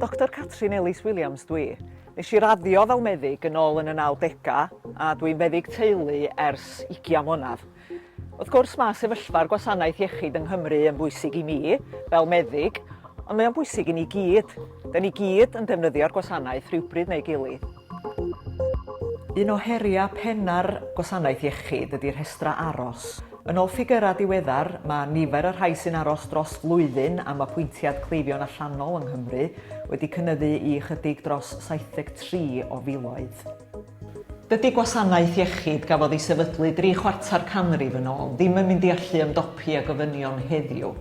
Dr Ctrin Elis Williams dwi. Nes I raddio fel meddyg yn ôl yn y 90au a dwi'n meddyg teulu ers 20 mlynedd. Wrth gwrs mae sefyllfa'r gwasanaeth iechyd yng Nghymru yn bwysig i mi fel meddyg, ond mae o'n bwysig i ni gyd. Da ni gyd yn defnyddio'r gwasanaeth rhywbryd neu gilydd. Un o heria penna'r gwasanaeth iechyd ydy'r rhestra aros. Yn ôl ffigyrau diweddar, mae nifer y rhai sy'n aros dros flwyddyn am apwyntiad cleifion allanol yng Nghymru wedi cynyddu i chydig dros 73 o filoedd. Dydy gwasanaeth iechyd gafodd ei sefydlu 3/4 canrif yn ôl ddim yn mynd i allu ymdopi â gofynion heddiw.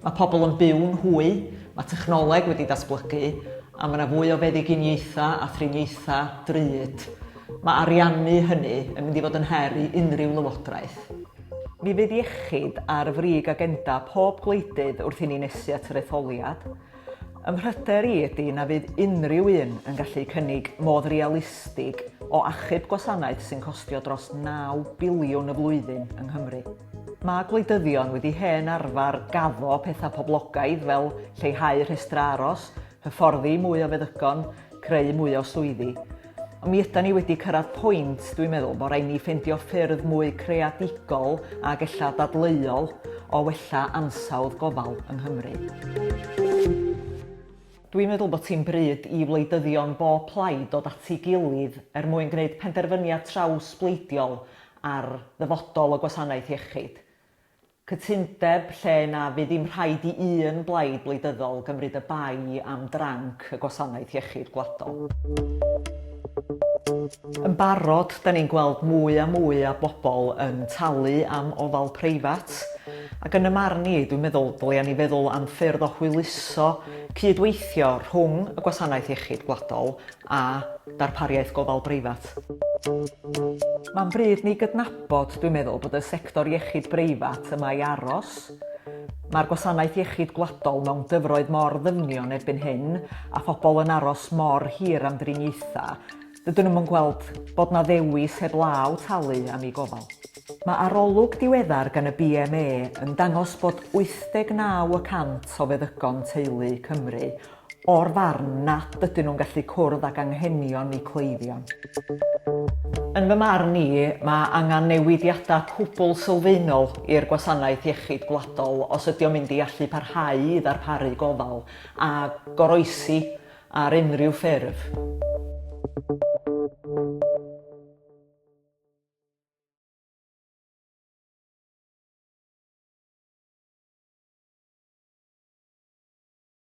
Mae pobl yn byw'n hwy, mae technoleg wedi datblygu, a mae yna fwy o feddyginiaetha a thriniaetha drud. Mae ariannu hynny yn mynd i fod yn her i unrhyw lywodraeth. Mi fydd iechyd ar frig agenda pob gwleidydd wrth i ni nesu at yr etholiad. Ym mhryder i ydy na fydd unrhyw un yn gallu cynnig modd realistig o achub gwasanaeth sy'n costio dros 9 biliwn y flwyddyn yng Nghymru. Mae gwleidyddion wedi hen arfer gaddo pethau poblogaidd fel lleihau rhestra aros, hyfforddi mwy o feddygon, creu mwy o swyddi. Ond mi ydan ni wedi cyrraedd pwynt, dwi'n meddwl, bod rhaid ni ffeindio ffyrdd mwy creadigol ac ella dadleuol o wella ansawdd gofal yng Nghymru. Dwi'n meddwl bod ti'n bryd i wleidyddion bob plaid dod at ei gilydd mwyn gwneud penderfyniad trawsbleidiol ar ddyfodol y gwasanaeth iechyd. Cytundeb lle na fydd ddim rhaid i un blaid wleidyddol gymryd y bai am dranc y gwasanaeth iechyd gwladol. Yn barod, da ni'n gweld mwy a mwy o bobl yn talu am ofal preifat, ac yn y marn i, dwi'n meddwl, dylia ni feddwl am ffyrdd o hwyluso cydweithio rhwng y gwasanaeth iechyd gwladol a darpariaeth gofal breifat. Mae'n bryd ni gydnabod, dwi'n meddwl, bod y sector iechyd breifat yma i aros. Mae'r gwasanaeth iechyd gwladol mewn dyfroedd mor ddyfnion erbyn hyn, a phobl yn aros mor hir am driniaetha, dydyn nhw'n gweld bod na ddewis heb law talu am ei gofal. Mae arolwg diweddar gan y BME yn dangos bod 89% o feddygon teulu Cymru o'r farn nad ydyn nhw'n gallu cwrdd ag anghenion eu cleifion. Yn fy marn i, mae angen newidiadau cwbl sylfaenol i'r gwasanaeth iechyd gwladol os ydy o'n mynd i allu parhau i ddarparu gofal a goroesi ar unrhyw ffurf.